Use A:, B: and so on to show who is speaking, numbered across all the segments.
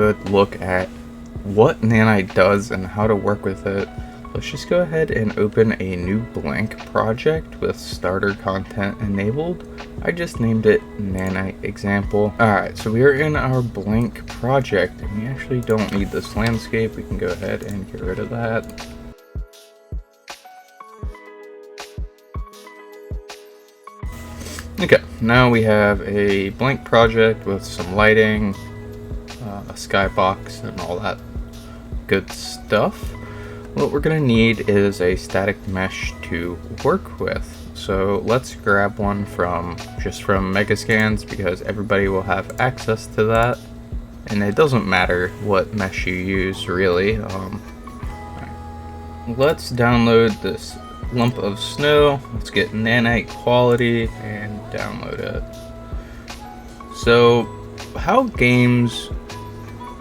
A: Good look at what Nanite does and how to work with it. Let's just go ahead and open a new blank project with starter content enabled. I just named it Nanite example. Alright, so we are in our blank project and we actually don't need this landscape. We can go ahead and get rid of that. Okay, now we have a blank project with some lighting, a skybox, and all that good stuff. What we're going to need is a static mesh to work with. So let's grab one from Megascans because everybody will have access to that. And it doesn't matter what mesh you use, really. Let's download this lump of snow. Let's get Nanite quality and download it. So how games,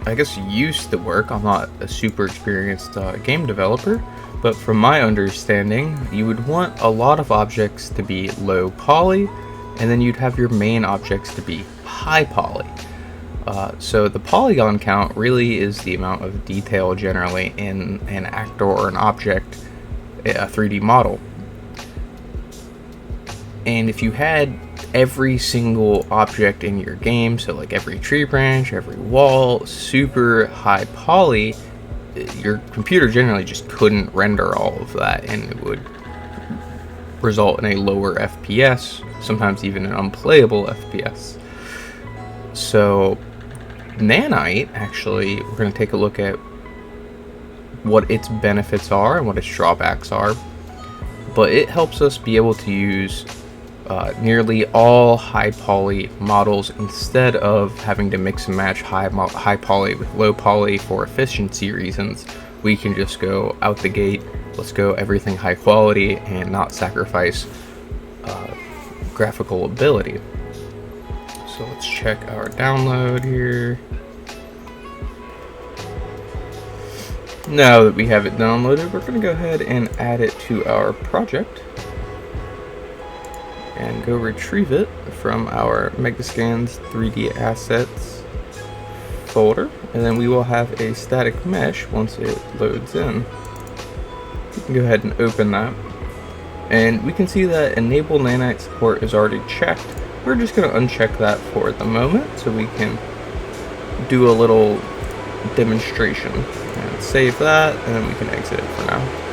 A: I guess, used to work, I'm not a super experienced game developer, but from my understanding, you would want a lot of objects to be low poly, and then you'd have your main objects to be high poly. So the polygon count really is the amount of detail generally in an actor or an object, a 3D model. And if you had every single object in your game, so like every tree branch, every wall, super high poly, your computer generally just couldn't render all of that, and it would result in a lower FPS, sometimes even an unplayable FPS. So Nanite, actually, we're going to take a look at what its benefits are and what its drawbacks are, but it helps us be able to use nearly all high poly models instead of having to mix and match high poly with low poly for efficiency reasons. We can just go out the gate, let's go everything high quality and not sacrifice graphical ability. So let's check our download here. Now that we have it downloaded, we're going to go ahead and add it to our project and go retrieve it from our Megascans 3D assets folder, and then we will have a static mesh once it loads in. We can go ahead and open that, and we can see that enable Nanite support is already checked. We're just going to uncheck that for the moment so we can do a little demonstration. And save that, and then we can exit it for now.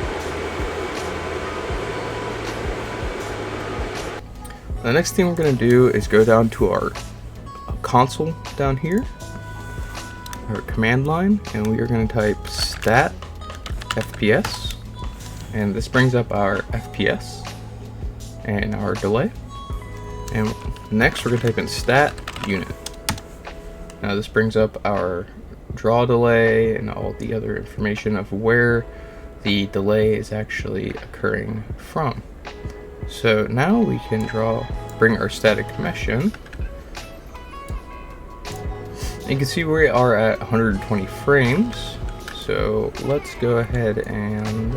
A: The next thing we're going to do is go down to our console down here, our command line, and we are going to type stat FPS, and this brings up our FPS and our delay. And next we're going to type in stat unit. Now this brings up our draw delay and all the other information of where the delay is actually occurring from. So now we can bring our static mesh in. You can see we are at 120 frames. So let's go ahead and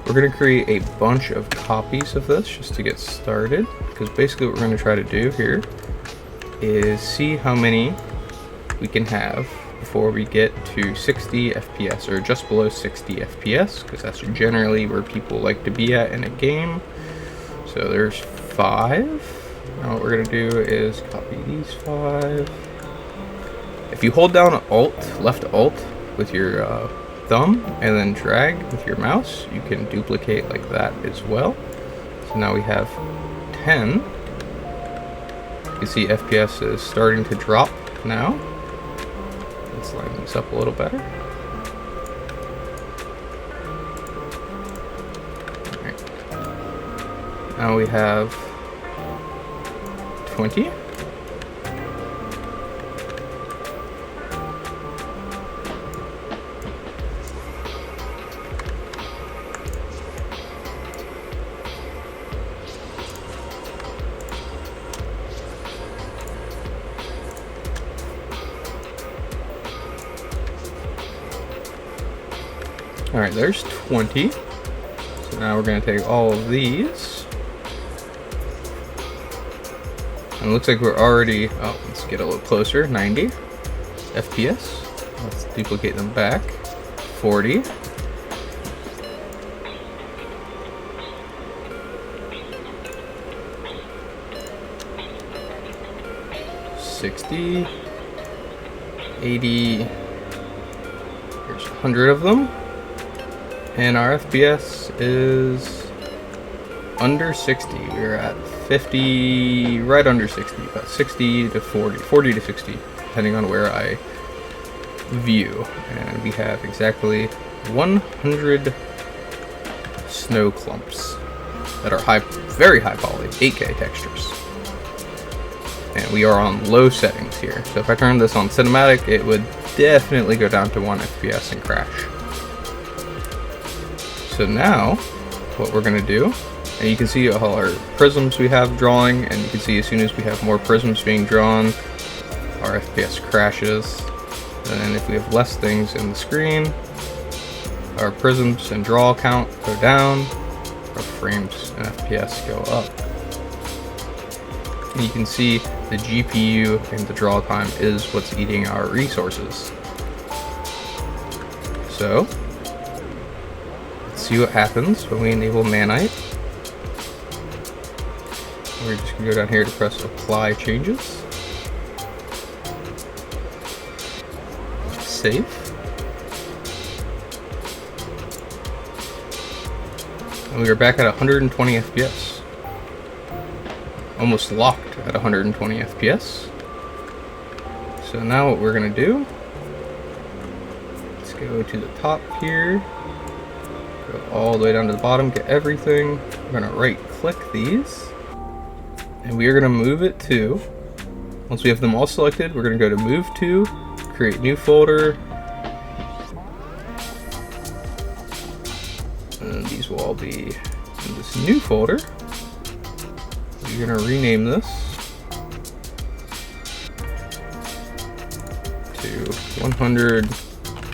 A: we're going to create a bunch of copies of this just to get started, because basically what we're going to try to do here is see how many we can have before we get to 60 FPS, or just below 60 FPS, because that's generally where people like to be at in a game. So there's 5. Now what we're going to do is copy these 5. If you hold down left Alt with your thumb and then drag with your mouse, you can duplicate like that as well. So now we have 10. You can see FPS is starting to drop now. Let's line this up a little better. Right. Now we have 20. Alright, there's 20. So now we're going to take all of these. And it looks like we're already, let's get a little closer, 90. FPS. Let's duplicate them back. 40. $60, 80, there's 100 of them, and our FPS is under 60. We're at 50, right under 60, about 60 to 40, 40 to 60, depending on where I view. And we have exactly 100 snow clumps that are very high poly, 8K textures. And we are on low settings here. So if I turn this on cinematic, it would definitely go down to 1 FPS and crash. So now, what we're going to do, and you can see all our prisms we have drawing, and you can see as soon as we have more prisms being drawn, our FPS crashes. And if we have less things in the screen, our prisms and draw count go down, our frames and FPS go up. And you can see the GPU and the draw time is what's eating our resources. So, let's see what happens when we enable Nanite. We're just going to go down here to press Apply Changes. Save. And we are back at 120 FPS. Almost locked at 120 FPS. So now what we're going to do, let's go to the top here, go all the way down to the bottom, get everything. We're going to right click these, and we are going to move it to, once we have them all selected, we're going to go to Move To, create new folder, and these will all be in this new folder. We're going to rename this to 100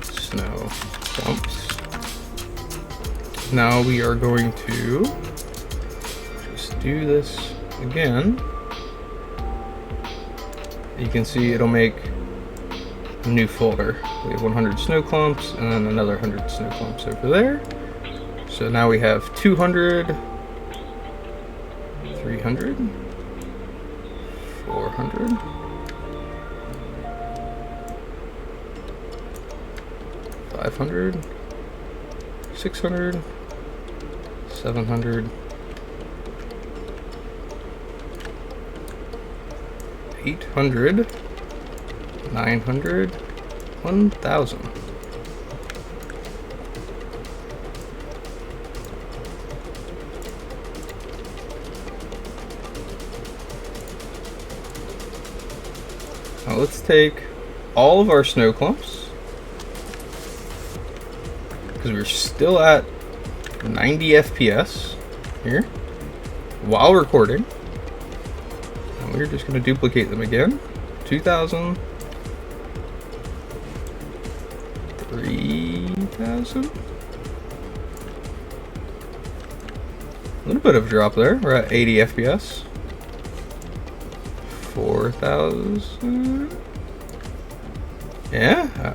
A: snow clumps. Now we are going to just do this again. You can see it'll make a new folder. We have 100 snow clumps and then another 100 snow clumps over there. So now we have 200, 300, 400, 500, 600, 700, 800, 900, 1,000. Now let's take all of our snow clumps, because we're still at 90 FPS here while recording. And we're just going to duplicate them again. 2,000, 3,000. A little bit of a drop there. We're at 80 FPS. 4,000. Yeah.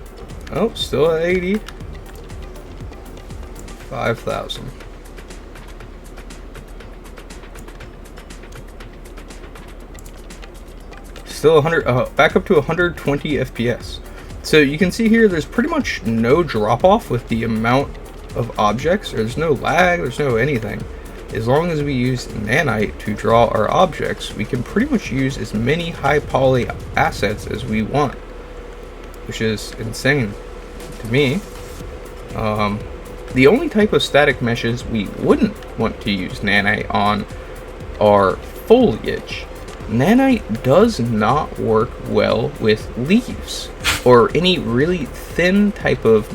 A: Oh, still at 80. 5,000. Still 100. Back up to 120 FPS. So you can see here, there's pretty much no drop off with the amount of objects. There's no lag. There's no anything. As long as we use Nanite to draw our objects, we can pretty much use as many high poly assets as we want, which is insane to me. The only type of static meshes we wouldn't want to use Nanite on are foliage. Nanite does not work well with leaves or any really thin type of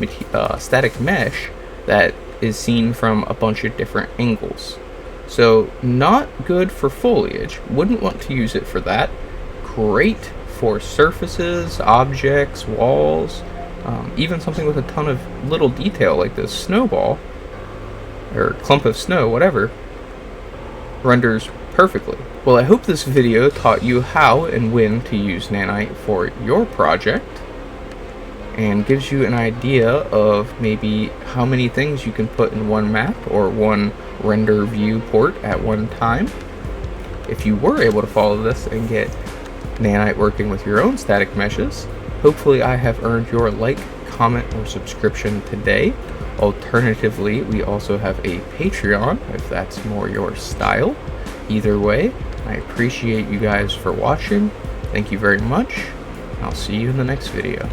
A: static mesh that is seen from a bunch of different angles. So not good for foliage. Wouldn't want to use it for that. Great for surfaces, objects, walls, even something with a ton of little detail like this snowball or clump of snow, whatever, renders perfectly. Well, I hope this video taught you how and when to use Nanite for your project. and gives you an idea of maybe how many things you can put in one map or one render viewport at one time. If you were able to follow this and get Nanite working with your own static meshes, hopefully I have earned your like, comment, or subscription today. Alternatively, we also have a Patreon if that's more your style. Either way, I appreciate you guys for watching. Thank you very much. I'll see you in the next video.